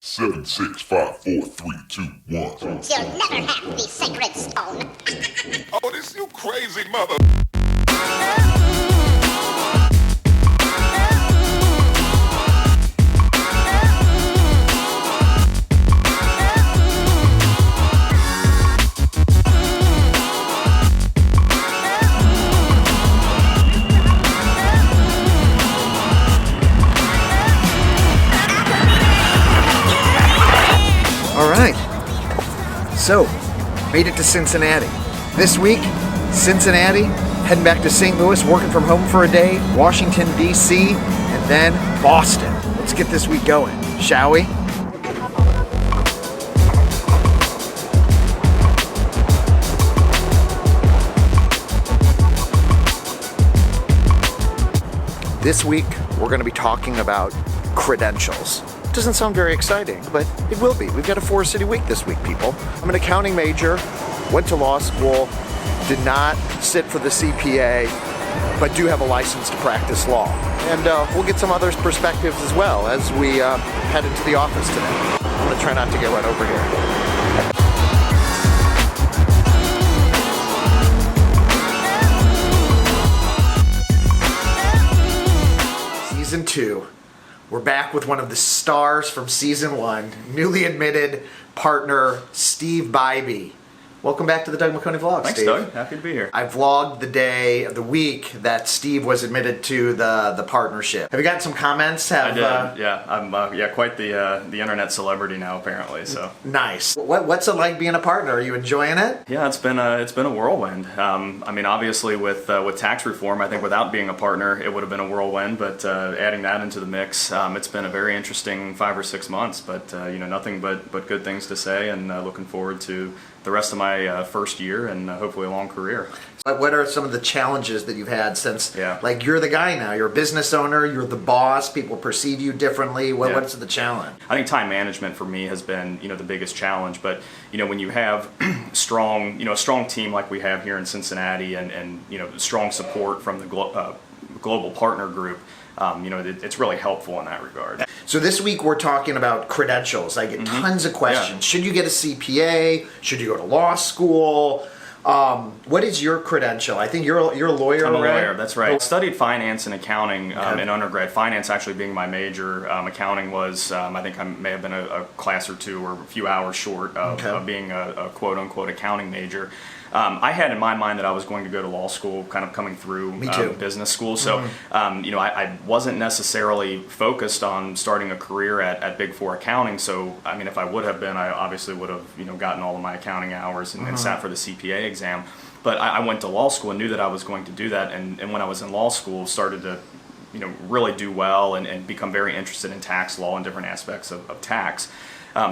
7, 6, 5, 4, 3, 2, 1. You'll never have the sacred stone. Oh, this you crazy mother. All right, so made it to Cincinnati. This week, Cincinnati, heading back to St. Louis, working from home for a day, Washington, D.C., and then Boston. Let's get this week going, shall we? This week, we're going to be talking about credentials. Doesn't sound very exciting, but it will be. We've got a 4-city week this week, people. I'm an accounting major, went to law school, did not sit for the CPA, but do have a license to practice law. And we'll get some others' perspectives as well as we head into the office today. I'm gonna try not to get run over here. Season 2. We're back with one of the stars from season 1, newly admitted partner Steve Bybee. Welcome back to the Doug McConey Vlogs, Thanks, Steve. Doug. Happy to be here. I vlogged the day of the week that Steve was admitted to the partnership. Have you gotten some comments? I did. Yeah, I'm quite the internet celebrity now, apparently. So nice. What's it like being a partner? Are you enjoying it? Yeah, it's been a whirlwind. I mean, obviously with tax reform, I think without being a partner, it would have been a whirlwind. But adding that into the mix, it's been a very interesting 5 or 6 months. But nothing but good things to say, and looking forward to the rest of my first year and hopefully a long career. What are some of the challenges that you've had since, Yeah. like, you're the guy now, you're a business owner, you're the boss, people perceive you differently. What's the challenge? I think time management for me has been, the biggest challenge. But, when you have a strong team like we have here in Cincinnati and strong support from the global partner group, it's really helpful in that regard. So this week we're talking about credentials. I get tons of questions. Yeah. Should you get a CPA? Should you go to law school? What is your credential? I think you're a lawyer, I'm a right? lawyer, that's right. I studied finance and accounting in undergrad. Finance actually being my major. Accounting was, I think I may have been a class or two or a few hours short of being a quote-unquote accounting major. I had in my mind that I was going to go to law school, kind of coming through business school. So, I wasn't necessarily focused on starting a career at Big Four accounting. So, I mean, if I would have been, I obviously would have, gotten all of my accounting hours and sat for the CPA exam. But I went to law school and knew that I was going to do that. And when I was in law school, started to, really do well and become very interested in tax law and different aspects of tax.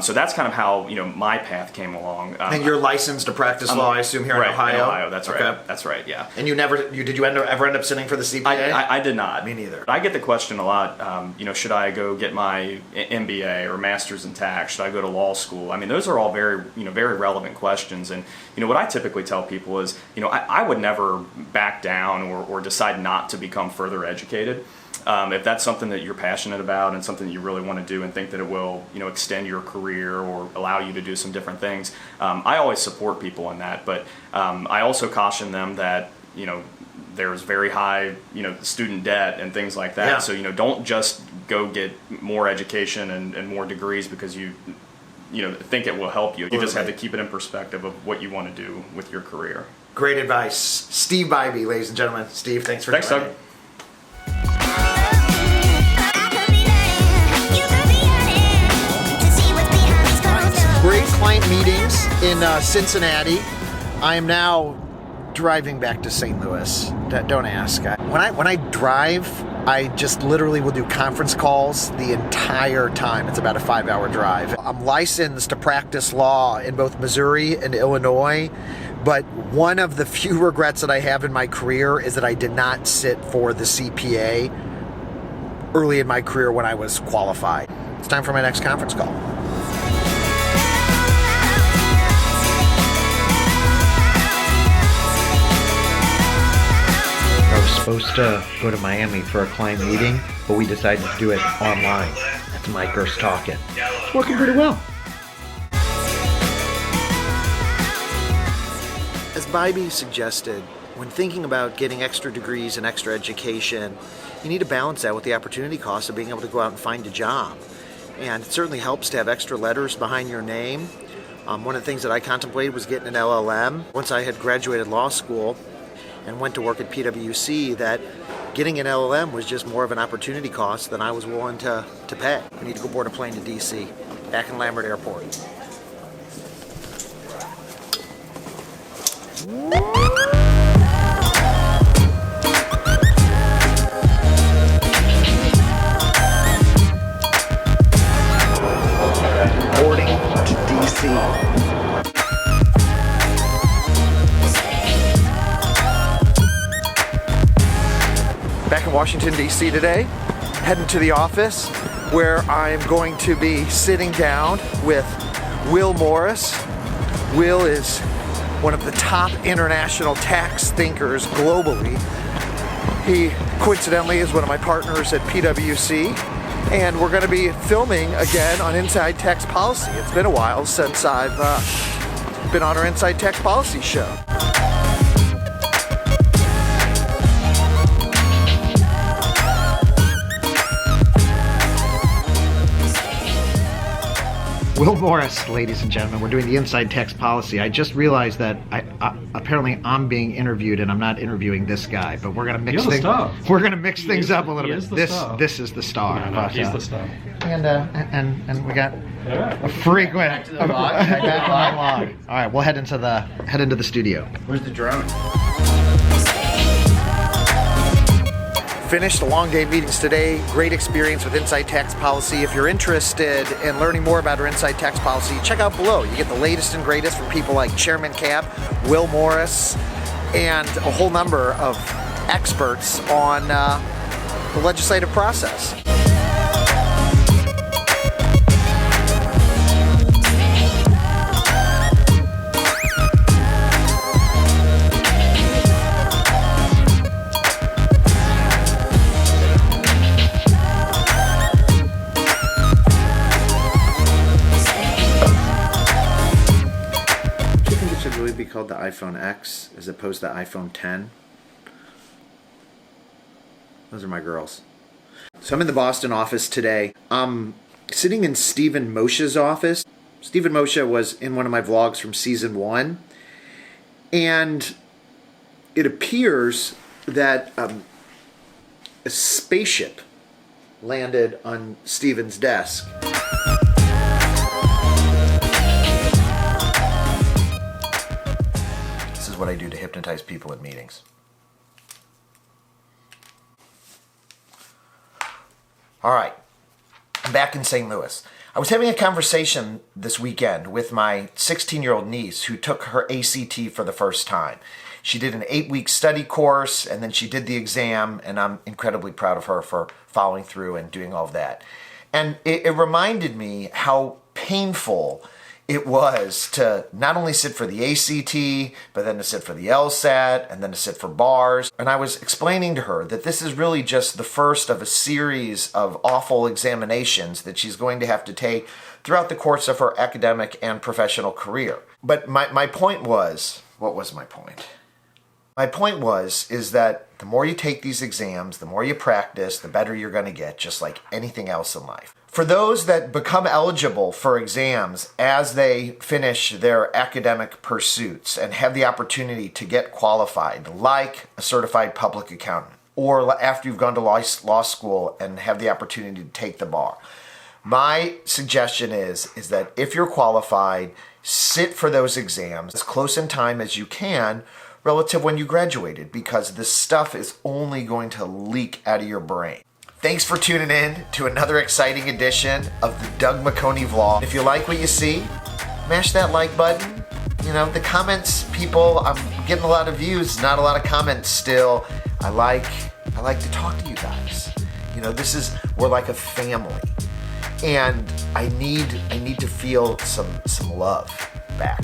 So that's kind of how my path came along. And you're licensed to practice law, I assume, here in Ohio? In Ohio, that's right. That's right, yeah. And did you ever end up sitting for the CPA? I did not. Me neither. I get the question a lot, should I go get my MBA or master's in tax? Should I go to law school? I mean, those are all very, very relevant questions. And, what I typically tell people is, I would never back down or decide not to become further educated. If that's something that you're passionate about and something that you really want to do and think that it will, extend your career or allow you to do some different things, I always support people in that. But I also caution them that, there's very high, student debt and things like that. Yeah. So, don't just go get more education and more degrees because you think it will help you. You just have to keep it in perspective of what you want to do with your career. Great advice. Steve Bybee, ladies and gentlemen. Steve, thanks for joining. Thanks, Doug. Great client meetings in Cincinnati. I am now driving back to St. Louis. Don't ask. When I drive, I just literally will do conference calls the entire time. It's about a 5-hour drive. I'm licensed to practice law in both Missouri and Illinois, but one of the few regrets that I have in my career is that I did not sit for the CPA early in my career when I was qualified. It's time for my next conference call. I was supposed to go to Miami for a client meeting, but we decided to do it online. That's Mike Erst talking. it's working pretty well. As Bybee suggested, when thinking about getting extra degrees and extra education, you need to balance that with the opportunity cost of being able to go out and find a job. And it certainly helps to have extra letters behind your name. One of the things that I contemplated was getting an LLM. Once I had graduated law school and went to work at PwC, that getting an LLM was just more of an opportunity cost than I was willing to pay. I need to go board a plane to DC, back in Lambert Airport. Boarding to DC. Back in Washington, D.C. today, heading to the office where I'm going to be sitting down with Will Morris. Will is one of the top international tax thinkers globally. He coincidentally is one of my partners at PwC, and we're going to be filming again on Inside Tax Policy. It's been a while since I've been on our Inside Tax Policy show. Will Morris, ladies and gentlemen, we're doing the Inside Tax Policy. I just realized that apparently I'm being interviewed and I'm not interviewing this guy, but we're gonna mix things. We're gonna mix things up a little bit. This is the star. No, he's the star. And we got a frequent back to my log. All right, we'll head into the studio. Where's the drone? Finished the long day meetings today. Great experience with Inside Tax Policy. If you're interested in learning more about our Inside Tax Policy, check out below. You get the latest and greatest from people like Chairman Cap, Will Morris, and a whole number of experts on the legislative process. Be called the iPhone X as opposed to the iPhone 10. Those are my girls. So I'm in the Boston office today. I'm sitting in Stephen Moshe's office. Stephen Moshe was in one of my vlogs from season 1, and it appears that a spaceship landed on Stephen's desk. What I do to hypnotize people at meetings. All right, I'm back in St. Louis. I was having a conversation this weekend with my 16-year-old niece who took her ACT for the first time. She did an 8-week study course, and then she did the exam, and I'm incredibly proud of her for following through and doing all of that. And it reminded me how painful it was to not only sit for the ACT, but then to sit for the LSAT, and then to sit for bars. And I was explaining to her that this is really just the first of a series of awful examinations that she's going to have to take throughout the course of her academic and professional career. But my point was, what was my point? My point is that the more you take these exams, the more you practice, the better you're going to get, just like anything else in life. For those that become eligible for exams as they finish their academic pursuits and have the opportunity to get qualified, like a certified public accountant, or after you've gone to law school and have the opportunity to take the bar, my suggestion is that if you're qualified, sit for those exams as close in time as you can relative when you graduated, because this stuff is only going to leak out of your brain. Thanks for tuning in to another exciting edition of the Doug McConey vlog. If you like what you see, mash that like button. You know, the comments, people, I'm getting a lot of views, not a lot of comments still. I like to talk to you guys. You know, we're like a family. And I need to feel some love back.